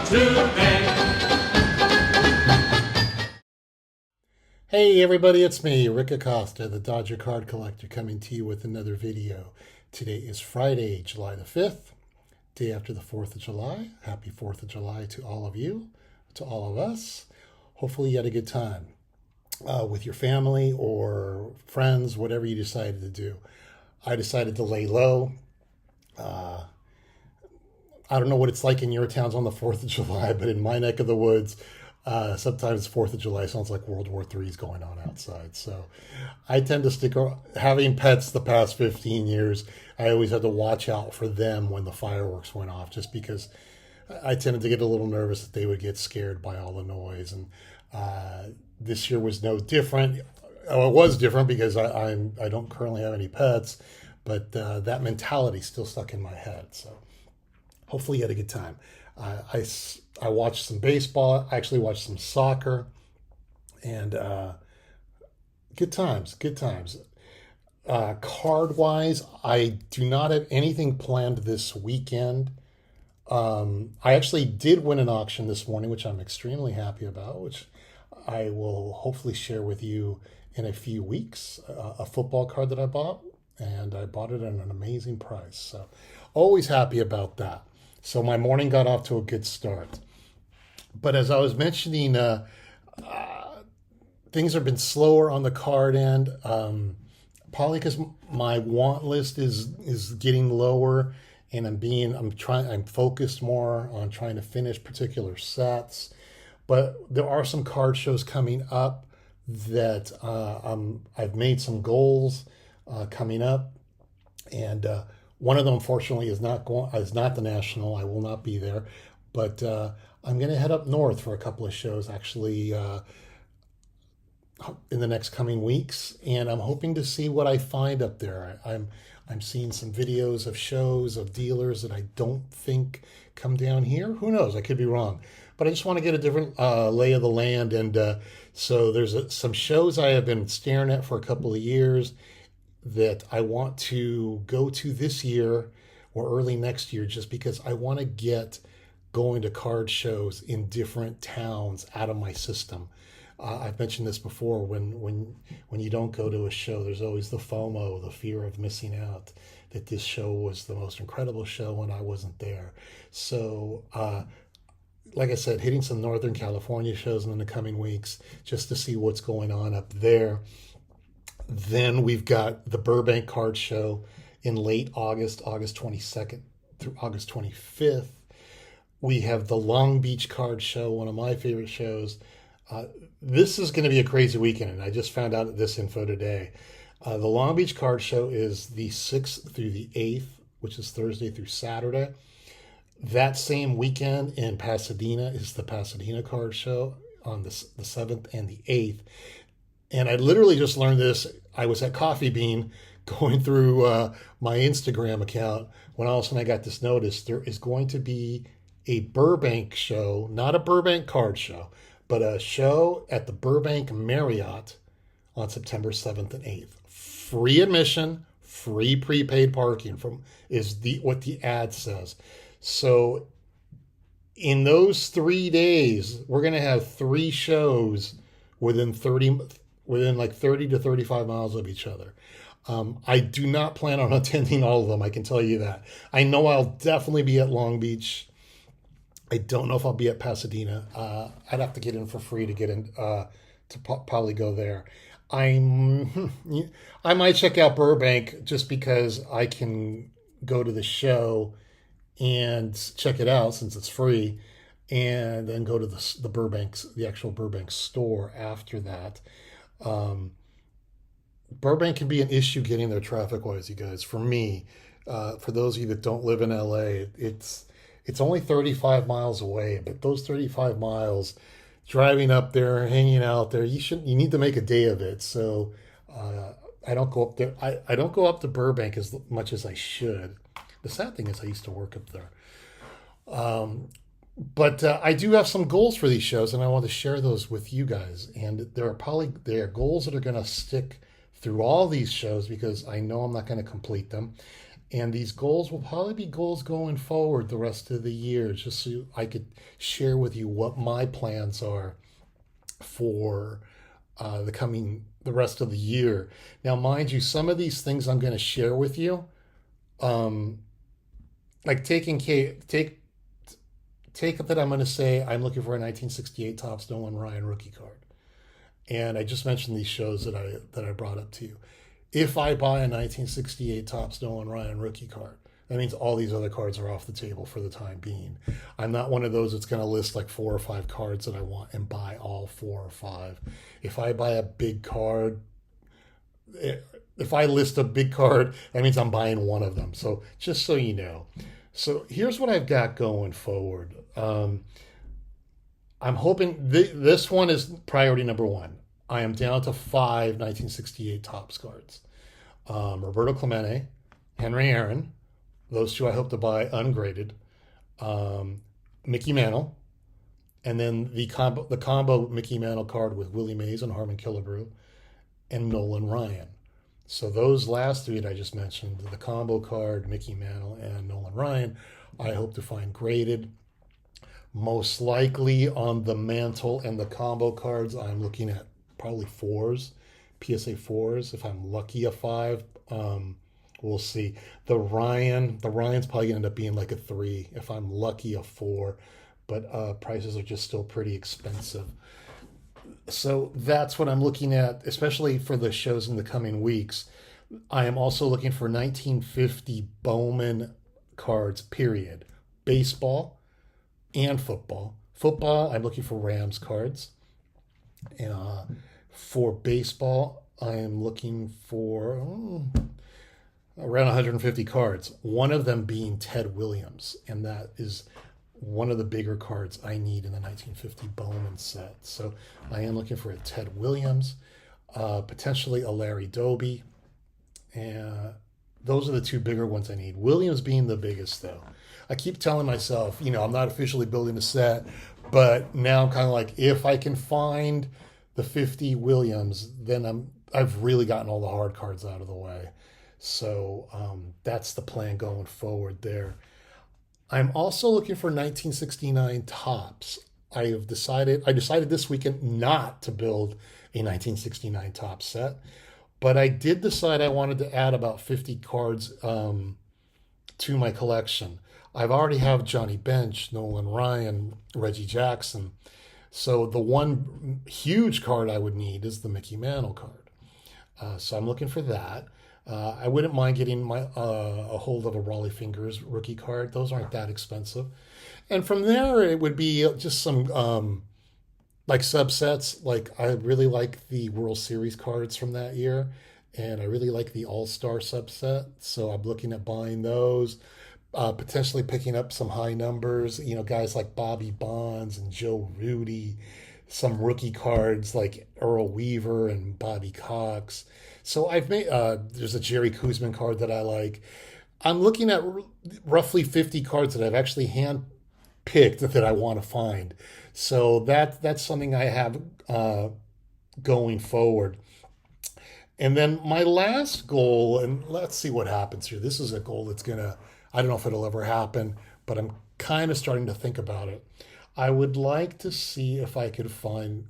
to bed. Hey everybody, it's me, Rick Acosta, the Dodger Card Collector, coming to you with another video. Today is Friday, July the 5th, day after the 4th of July. Happy 4th of July to all of you, to all of us. Hopefully you had a good time with your family or friends, whatever you decided to do. I decided to lay low. I don't know what it's like in your towns on the 4th of July, but in my neck of the woods, sometimes 4th of July sounds like World War III is going on outside. So I tend to stick around. Having pets the past 15 years, I always had to watch out for them when the fireworks went off, just because I tended to get a little nervous that they would get scared by all the noise. And this year was no different. Oh, it was different because I don't currently have any pets, but that mentality still stuck in my head. So hopefully you had a good time. I watched some baseball. I actually watched some soccer, and good times. Good times. Card wise, I do not have anything planned this weekend. I actually did win an auction this morning, which I'm extremely happy about, which I will hopefully share with you in a few weeks. A football card that I bought, and I bought it at an amazing price. So always happy about that. So my morning got off to a good start. But as I was mentioning, things have been slower on the card end, probably because my want list is getting lower, and I'm focused more on trying to finish particular sets. But there are some card shows coming up that I've made some goals coming up, and one of them, unfortunately, is not the national. I will not be there, but I'm going to head up north for a couple of shows, actually, in the next coming weeks, and I'm hoping to see what I find up there. I'm seeing some videos of shows of dealers that I don't think come down here. Who knows? I could be wrong, but I just want to get a different lay of the land, and so there's some shows I have been staring at for a couple of years that I want to go to this year or early next year, just because I want to get going to card shows in different towns out of my system. I've mentioned this before. When you don't go to a show, there's always the FOMO, the fear of missing out, that this show was the most incredible show and I wasn't there. So like I said, hitting some Northern California shows in the coming weeks just to see what's going on up there. Then we've got the Burbank Card Show in late August, August 22nd through August 25th. We have the Long Beach Card Show, one of my favorite shows. This is going to be a crazy weekend, and I just found out this info today. The Long Beach Card Show is the 6th through the 8th, which is Thursday through Saturday. That same weekend in Pasadena is the Pasadena Card Show on the 7th and the 8th. And I literally just learned this. I was at Coffee Bean going through my Instagram account when all of a sudden I got this notice. There is going to be a Burbank show, not a Burbank card show, but a show at the Burbank Marriott on September 7th and 8th. Free admission, free prepaid parking is what the ad says. So in those 3 days, we're going to have 3 shows within 30 to 35 miles of each other. I do not plan on attending all of them, I can tell you that. I know I'll definitely be at Long Beach. I don't know if I'll be at Pasadena. I'd have to get in for free to get in, to probably go there. I might check out Burbank just because I can go to the show and check it out since it's free, and then go to the actual Burbank store after that. Burbank can be an issue getting there traffic-wise, you guys. For me, for those of you that don't live in LA, it's only 35 miles away, but those 35 miles, driving up there, hanging out there, you need to make a day of it. So I don't go up there. I don't go up to Burbank as much as I should. The sad thing is I used to work up there. But I do have some goals for these shows, and I want to share those with you guys. And there are goals that are going to stick through all these shows because I know I'm not going to complete them. And these goals will probably be goals going forward the rest of the year, just so I could share with you what my plans are for the rest of the year. Now, mind you, some of these things I'm going to share with you, um, like take that I'm going to say I'm looking for a 1968 Topps Nolan Ryan rookie card, and I just mentioned these shows that I brought up to you. If I buy a 1968 Topps Nolan Ryan rookie card, that means all these other cards are off the table for the time being. I'm not one of those that's going to list like 4 or 5 cards that I want and buy all 4 or 5. If I buy a big card, if I list a big card, that means I'm buying one of them. So just so you know. So here's what I've got going forward. I'm hoping this one is priority number one. I am down to 5 1968 Topps cards. Roberto Clemente, Henry Aaron, those two I hope to buy ungraded. Mickey Mantle, and then the combo Mickey Mantle card with Willie Mays and Harmon Killebrew, and Nolan Ryan. So those last three that I just mentioned, the combo card, Mickey Mantle, and Nolan Ryan, I hope to find graded. Most likely on the Mantle and the combo cards, I'm looking at probably 4s, PSA 4s. If I'm lucky, a 5. We'll see. The Ryan's probably gonna end up being like a 3. If I'm lucky, a 4. But prices are just still pretty expensive. So that's what I'm looking at, especially for the shows in the coming weeks. I am also looking for 1950 Bowman cards, period. Baseball and football. Football, I'm looking for Rams cards. For baseball, I am looking for around 150 cards. One of them being Ted Williams, and that is one of the bigger cards I need in the 1950 Bowman set. So I am looking for a Ted Williams, potentially a Larry Doby, and those are the two bigger ones I need. Williams being the biggest, though. I keep telling myself, I'm not officially building a set, but now I'm kind of like, if I can find the 50 Williams, then I've really gotten all the hard cards out of the way. So that's the plan going forward there. I'm also looking for 1969 Topps. I decided this weekend not to build a 1969 Topps set, but I did decide I wanted to add about 50 cards to my collection. I've already have Johnny Bench, Nolan Ryan, Reggie Jackson. So the one huge card I would need is the Mickey Mantle card. So I'm looking for that. I wouldn't mind getting a hold of a Raleigh Fingers rookie card. Those aren't that expensive. And from there, it would be just some like subsets. Like I really like the World Series cards from that year, and I really like the All-Star subset. So I'm looking at buying those, potentially picking up some high numbers. Guys like Bobby Bonds and Joe Rudy, some rookie cards like Earl Weaver and Bobby Cox. So I've made there's a Jerry Koosman card that I like. I'm looking at roughly 50 cards that I've actually hand picked that I want to find. So that's something I have going forward. And then my last goal, and let's see what happens here. This is a goal that's I don't know if it'll ever happen, but I'm kind of starting to think about it. I would like to see if I could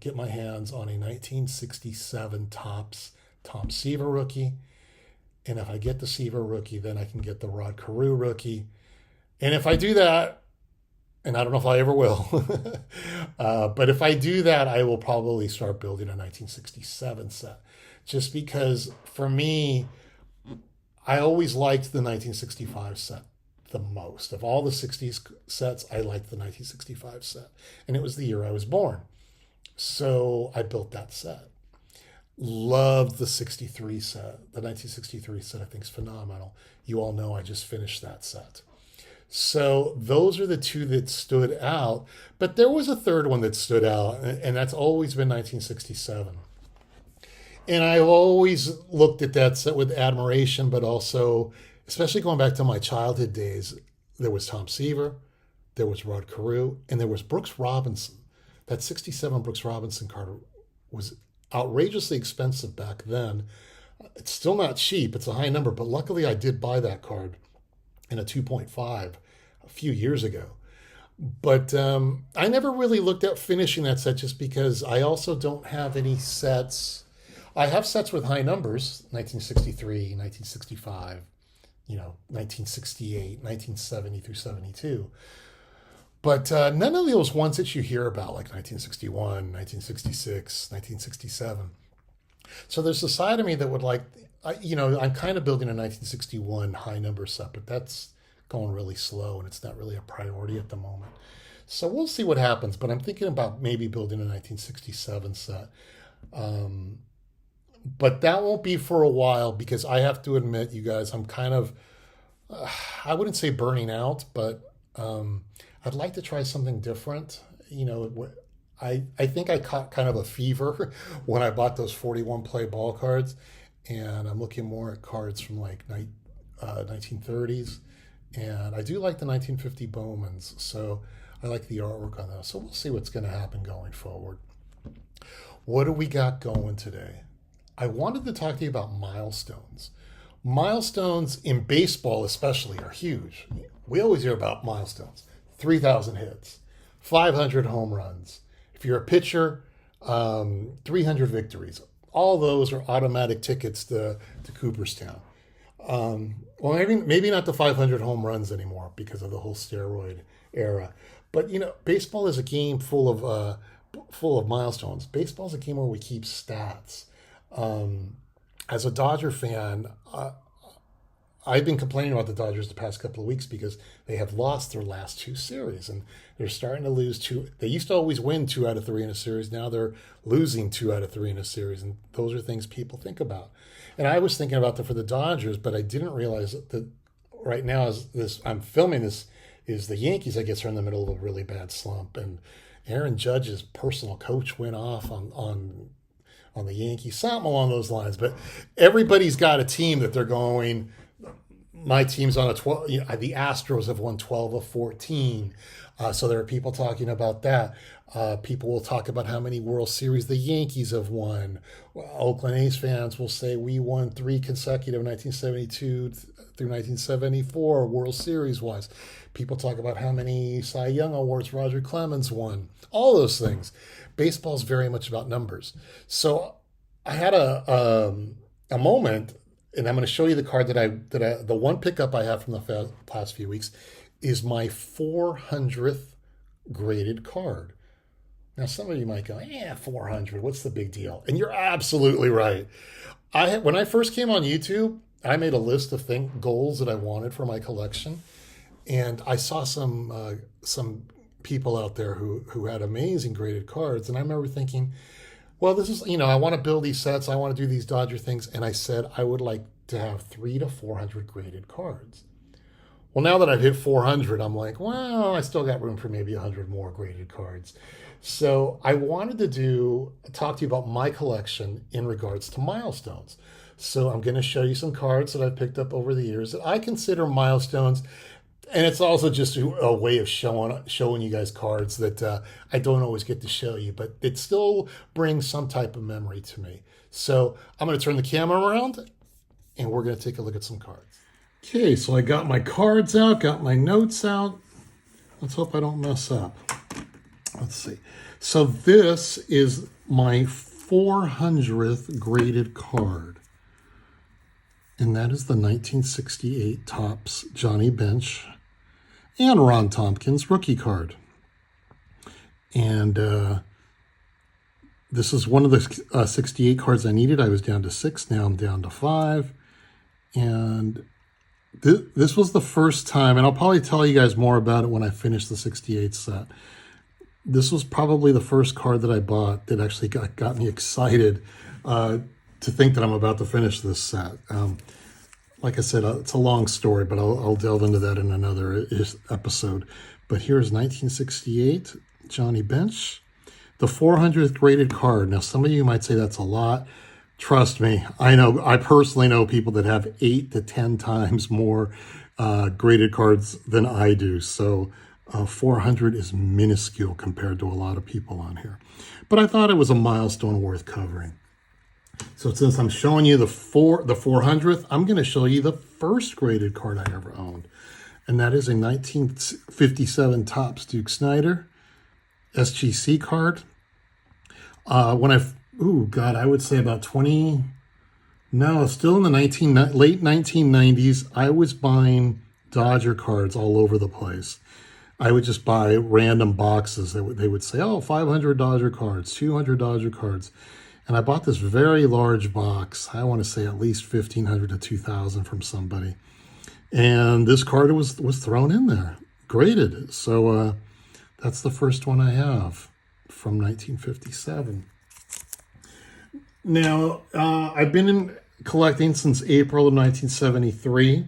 get my hands on a 1967 Topps Tom Seaver rookie. And if I get the Seaver rookie, then I can get the Rod Carew rookie. And if I do that, and I don't know if I ever will, but if I do that, I will probably start building a 1967 set. Just because for me, I always liked the 1965 set the most. Of all the 60s sets, I liked the 1965 set. And it was the year I was born. So I built that set. Loved the 63 set. The 1963 set I think is phenomenal. You all know I just finished that set. So those are the two that stood out. But there was a third one that stood out, and that's always been 1967. And I've always looked at that set with admiration, but also, especially going back to my childhood days, there was Tom Seaver, there was Rod Carew, and there was Brooks Robinson. That 67 Brooks Robinson card was outrageously expensive back then. It's still not cheap. It's a high number, but luckily I did buy that card in a 2.5 a few years ago. But I never really looked at finishing that set just because I also don't have any sets. I have sets with high numbers, 1963, 1965, 1968, 1970 through 72. But none of those ones that you hear about, like 1961, 1966, 1967. So there's a side of me that would like, I'm kind of building a 1961 high number set, but that's going really slow and it's not really a priority at the moment. So we'll see what happens, but I'm thinking about maybe building a 1967 set. But that won't be for a while because I have to admit, you guys, I'm kind of, I wouldn't say burning out, but I'd like to try something different. I think I caught kind of a fever when I bought those 41 play ball cards, and I'm looking more at cards from like 1930s, and I do like the 1950 Bowmans, so I like the artwork on those. So we'll see what's going to happen going forward. What do we got going today? I wanted to talk to you about milestones. Milestones in baseball especially are huge. We always hear about milestones. 3,000 hits, 500 home runs. If you're a pitcher, 300 victories. All those are automatic tickets to Cooperstown. Well, maybe not the 500 home runs anymore because of the whole steroid era. But baseball is a game full of milestones. Baseball is a game where we keep stats. As a Dodger fan, I've been complaining about the Dodgers the past couple of weeks because they have lost their last two series and they're starting to lose two. They used to always win 2 out of 3 in a series. Now they're losing 2 out of 3 in a series. And those are things people think about. And I was thinking about that for the Dodgers, but I didn't realize that right now, as I'm filming this, is the Yankees, I guess, are in the middle of a really bad slump. And Aaron Judge's personal coach went off on the Yankees, something along those lines. But everybody's got a team that they're going. My team's on a 12. The Astros have won 12 of 14. So there are people talking about that. People will talk about how many World Series the Yankees have won. Well, Oakland A's fans will say we won 3 consecutive 1972 through 1974 World Series wise. People talk about how many Cy Young Awards Roger Clemens won. All those things. Baseball is very much about numbers. So I had a moment. And I'm going to show you the card the one pickup I have from the past few weeks is my 400th graded card. Now, some of you might go, 400, what's the big deal? And you're absolutely right. When I first came on YouTube, I made a list of goals that I wanted for my collection. And I saw some people out there who had amazing graded cards. And I remember thinking, well, this is, I want to build these sets. I want to do these Dodger things. And I said I would like to have 300 to 400 graded cards. Well, now that I've hit 400, I'm like, well, I still got room for maybe 100 more graded cards. So I wanted to talk to you about my collection in regards to milestones. So I'm going to show you some cards that I've picked up over the years that I consider milestones. And it's also just a way of showing you guys cards that I don't always get to show you, but it still brings some type of memory to me. So I'm going to turn the camera around, and we're going to take a look at some cards. Okay, so I got my cards out, got my notes out. Let's hope I don't mess up. Let's see. So this is my 400th graded card. And that is the 1968 Topps Johnny Bench and Ron Tompkins rookie card. And this is one of the 68 cards I needed. I was down to 6. Now I'm down to 5. And this was the first time, and I'll probably tell you guys more about it when I finish the 68 set. This was probably the first card that I bought that actually got me excited to think that I'm about to finish this set. Like I said, it's a long story, but I'll delve into that in another episode. But here's 1968 Johnny Bench, the 400th graded card. Now, some of you might say that's a lot. Trust me, I personally know people that have 8 to 10 times more graded cards than I do. So 400 is minuscule compared to a lot of people on here. But I thought it was a milestone worth covering. So since I'm showing you the 400th, I'm going to show you the first graded card I ever owned. And that is a 1957 Topps Duke Snider SGC card. I would say about 20, no, still in the late 1990s, I was buying Dodger cards all over the place. I would just buy random boxes. They would say, oh, 500 Dodger cards, 200 Dodger cards. And I bought this very large box. I want to say at least 1,500 to 2,000 from somebody. And this card was thrown in there, graded. So that's the first one I have from 1957. Now, I've been collecting since April of 1973.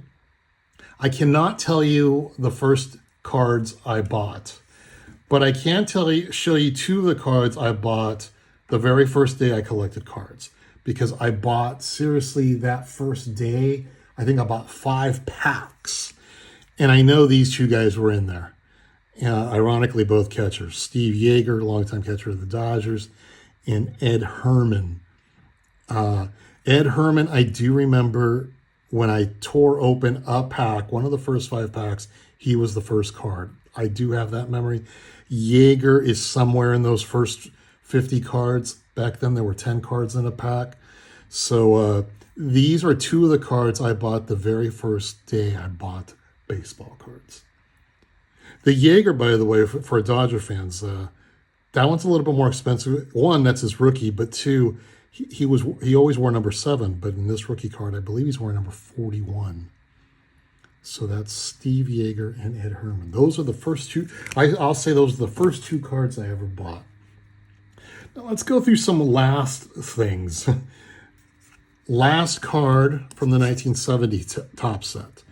I cannot tell you the first cards I bought, but I can show you two of the cards I bought the very first day I collected cards, because I bought, seriously, that first day, I think I bought 5 packs. And I know these two guys were in there. Ironically, both catchers. Steve Yeager, longtime catcher of the Dodgers, and Ed Herman. Ed Herman, I do remember when I tore open a pack, one of the first 5 packs, he was the first card. I do have that memory. Yeager is somewhere in those first 50 cards. Back then, there were 10 cards in a pack. So these are two of the cards I bought the very first day I bought baseball cards. The Yeager, by the way, for Dodger fans, that one's a little bit more expensive. One, that's his rookie, but two, he always wore number 7, but in this rookie card, I believe he's wearing number 41. So that's Steve Yeager and Ed Herman. Those are the first two. I'll say those are the first 2 cards I ever bought. Now let's go through some last things. Last card from the 1970 top set.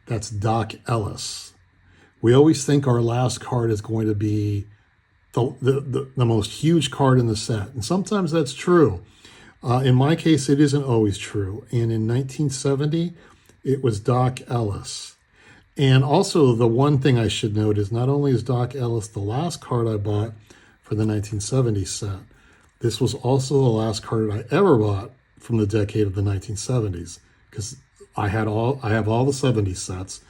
That's Doc Ellis. We always think our last card is going to be the most huge card in the set. And sometimes that's true. In my case, it isn't always true. And in 1970, it was Doc Ellis. And also, the one thing I should note is not only is Doc Ellis the last card I bought for the 1970 set, this was also the last card I ever bought from the decade of the 1970s, because I have all the 70s sets,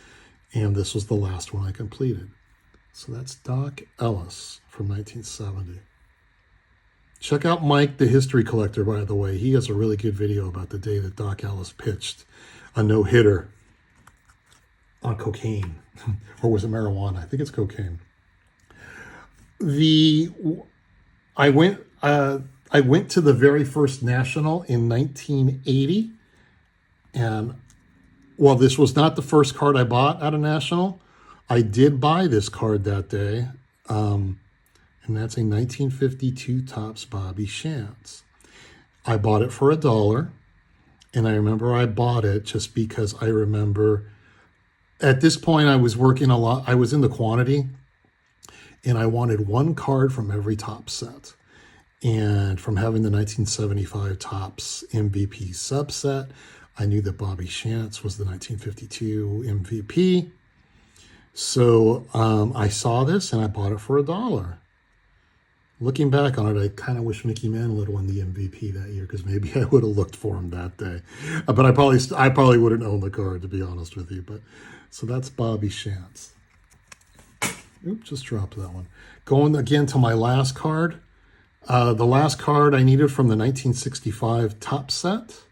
and this was the last one I completed. So that's Doc Ellis from 1970. Check out Mike, the history collector, by the way. He has a really good video about the day that Doc Ellis pitched a no-hitter on cocaine. Or was it marijuana? I think it's cocaine. I went to the very first National in 1980. And while this was not the first card I bought at a National, I did buy this card that day. And that's a 1952 Topps Bobby Shantz. I bought it for $1. And I remember I bought it just because I remember at this point I was working a lot. I was in the quantity, and I wanted one card from every Topps set. And from having the 1975 Topps MVP subset, I knew that Bobby Shantz was the 1952 MVP. So I saw this and I bought it for $1. Looking back on it, I kind of wish Mickey Mantle had won the MVP that year, because maybe I would have looked for him that day. But I probably wouldn't own the card, to be honest with you. But so that's Bobby Shantz. Oops, just dropped that one. Going again to my last card. The last card I needed from the 1965 Topps set,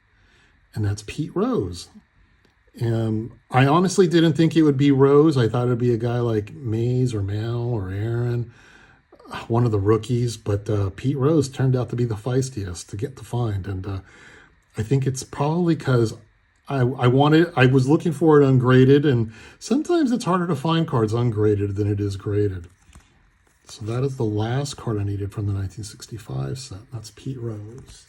and that's Pete Rose. I honestly didn't think it would be Rose. I thought it would be a guy like Mays or Mal or Aaron, one of the rookies, but Pete Rose turned out to be the feistiest to get to find. And I think it's probably because I was looking for it ungraded, and sometimes it's harder to find cards ungraded than it is graded. So that is the last card I needed from the 1965 set. That's Pete Rose.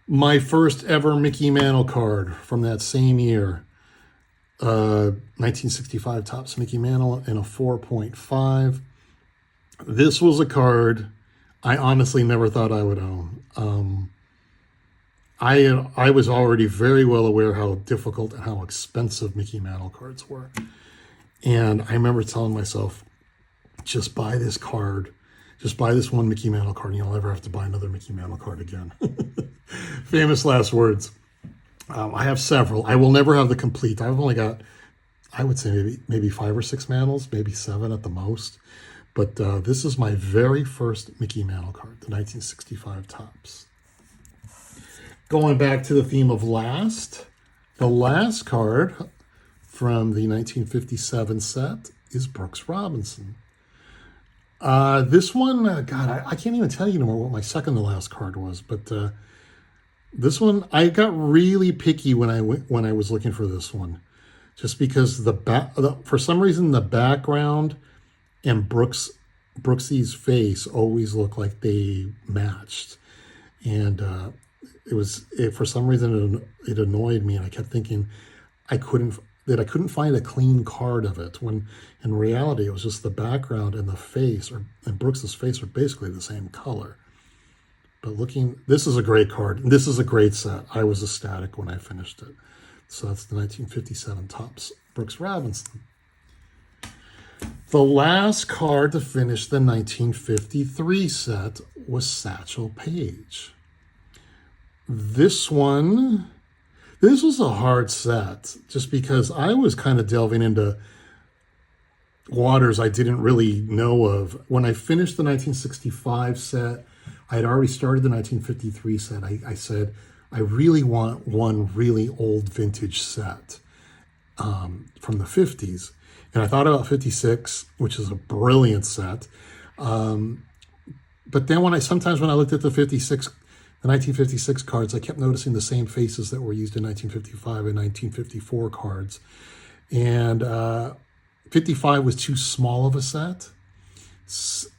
My first ever Mickey Mantle card from that same year. 1965 Topps Mickey Mantle in a 4.5. This was a card I honestly never thought I would own. I was already very well aware how difficult and how expensive Mickey Mantle cards were. And I remember telling myself, just buy this card. Just buy this one Mickey Mantle card, and you'll never have to buy another Mickey Mantle card again. Famous last words. I have several. I will never have the complete. I've only got, I would say maybe 5 or 6 Mantles, maybe 7 at the most. But this is my very first Mickey Mantle card, the 1965 Topps. Going back to the theme of last, the last card from the 1957 set is Brooks Robinson. This one, God, I can't even tell you anymore what my second to last card was, but this one, I got really picky when I was looking for this one, just because for some reason the background and Brooksy's face always looked like they matched, and for some reason it annoyed me, and I kept thinking I couldn't find a clean card of it, when in reality it was just the background and the face, and Brooks's face are basically the same color. But this is a great card. This is a great set. I was ecstatic when I finished it. So that's the 1957 Topps Brooks Robinson. The last card to finish the 1953 set was Satchel Page. This was a hard set, just because I was kind of delving into waters I didn't really know of. When I finished the 1965 set, I had already started the 1953 set. I said, I really want one really old vintage set from the 50s. And I thought about 56, which is a brilliant set. But then sometimes when I looked at the 1956 cards, I kept noticing the same faces that were used in 1955 and 1954 cards. And 55 was too small of a set.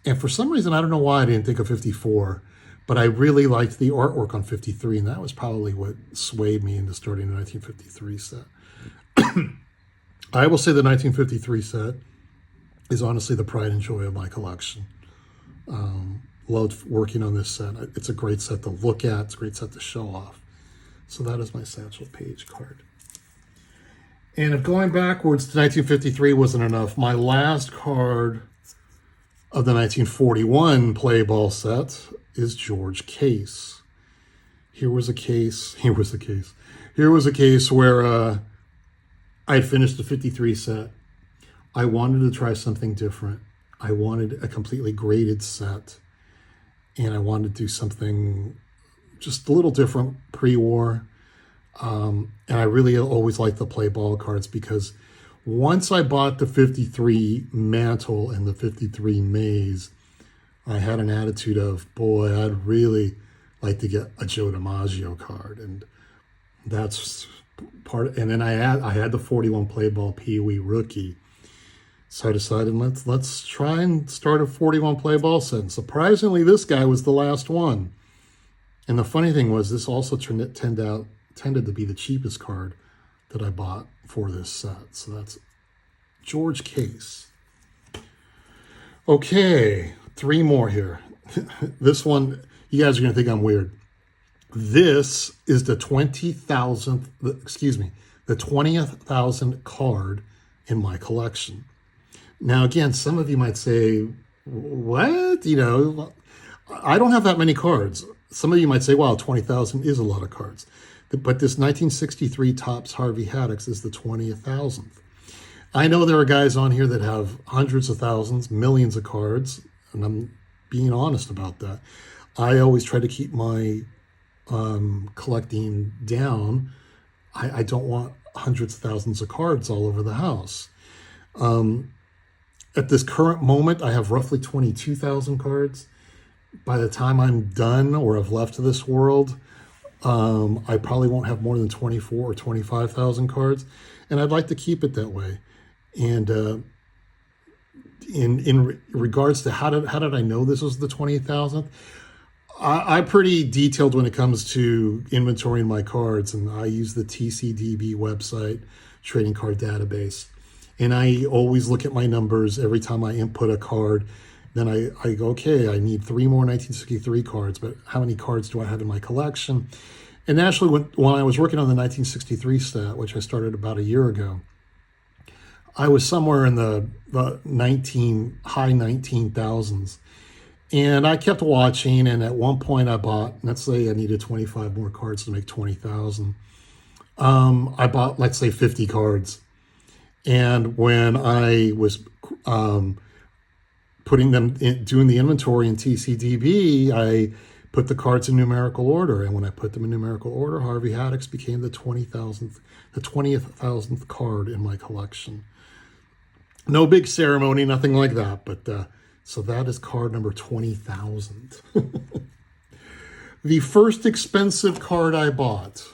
And for some reason, I don't know why I didn't think of 54, but I really liked the artwork on 53, and that was probably what swayed me into starting the 1953 set. I will say the 1953 set is honestly the pride and joy of my collection. Loved working on this set. It's a great set to look at. It's a great set to show off. So that is my Satchel Page card. And if going backwards to 1953 wasn't enough, my last card of the 1941 play ball set is George Case. Here was a case where I had finished the 53 set. I wanted to try something different. I wanted a completely graded set, and I wanted to do something just a little different pre-war. And I really always liked the play ball cards, because once I bought the 53 Mantle and the 53 Maze, I had an attitude of, boy, I'd really like to get a Joe DiMaggio card. And that's and then I had the 41 play ball Pee Wee rookie. So I decided, let's try and start a 41 play ball set. And surprisingly, this guy was the last one. And the funny thing was, this also tended to be the cheapest card that I bought for this set. So that's George Case. Okay, 3 more here. This one, you guys are going to think I'm weird. This is the 20,000th card in my collection. Now, again, some of you might say, what? I don't have that many cards. Some of you might say, wow, 20,000 is a lot of cards. But this 1963 Topps Harvey Haddix is the 20,000th. I know there are guys on here that have hundreds of thousands, millions of cards, and I'm being honest about that. I always try to keep my collecting down. I don't want hundreds of thousands of cards all over the house. At this current moment, I have roughly 22,000 cards. By the time I'm done or have left this world, I probably won't have more than 24 or 25,000 cards, and I'd like to keep it that way. And in regards to how did I know this was the 20,000th? I'm pretty detailed when it comes to inventorying my cards, and I use the TCDB website, trading card database. And I always look at my numbers every time I input a card. Then I go, okay, I need 3 more 1963 cards, but how many cards do I have in my collection? And actually, when I was working on the 1963 set, which I started about a year ago, I was somewhere in the high 19,000s. And I kept watching, and at one point I bought, let's say I needed 25 more cards to make 20,000. I bought, let's say, 50 cards. And when I was putting them in, doing the inventory in TCDB, I put the cards in numerical order. And when I put them in numerical order, Harvey Haddix became the 20,000th card in my collection. No big ceremony, nothing like that. But so that is card number 20,000. The first expensive card I bought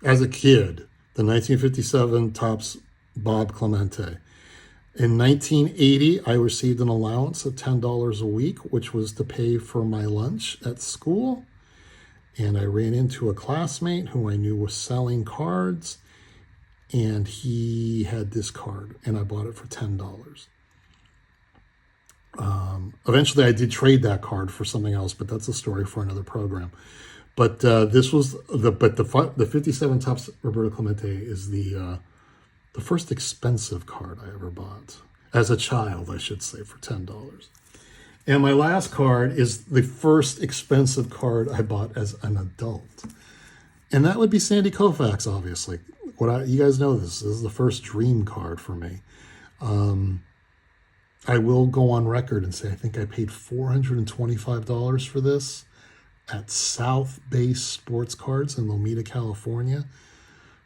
as a kid, the 1957 Topps Bob Clemente. In 1980, I received an allowance of $10 a week, which was to pay for my lunch at school. And I ran into a classmate who I knew was selling cards, and he had this card, and I bought it for $10. Eventually, I did trade that card for something else, but that's a story for another program. But this was the 57 Topps Roberto Clemente is the first expensive card I ever bought. As a child, I should say, for $10. And my last card is the first expensive card I bought as an adult. And that would be Sandy Koufax, obviously. You guys know this. This is the first dream card for me. I will go on record and say I think I paid $425 for this at South Base Sports Cards in Lomita, California.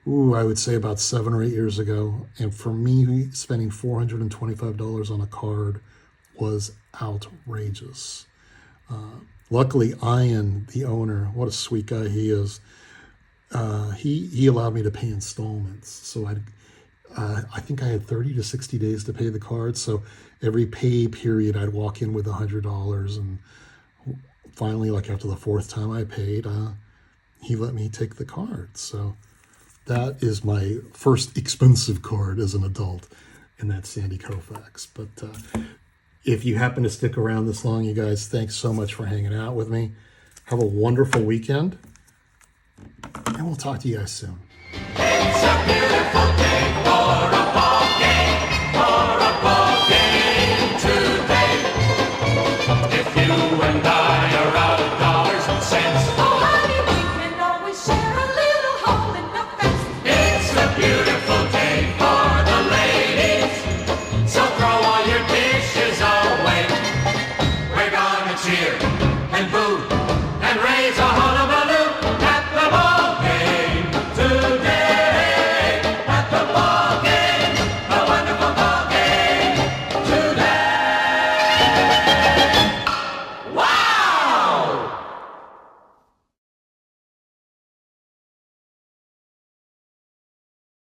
I would say about 7 or 8 years ago. And for me, spending $425 on a card was outrageous. Luckily, Ian, the owner, what a sweet guy he is, he allowed me to pay installments. So I think I had 30 to 60 days to pay the card. So every pay period, I'd walk in with $100. And finally, like after the fourth time I paid, he let me take the card. So that is my first expensive card as an adult, and that's Sandy Koufax. But if you happen to stick around this long, you guys, thanks so much for hanging out with me. Have a wonderful weekend, and we'll talk to you guys soon. It's a beautiful day for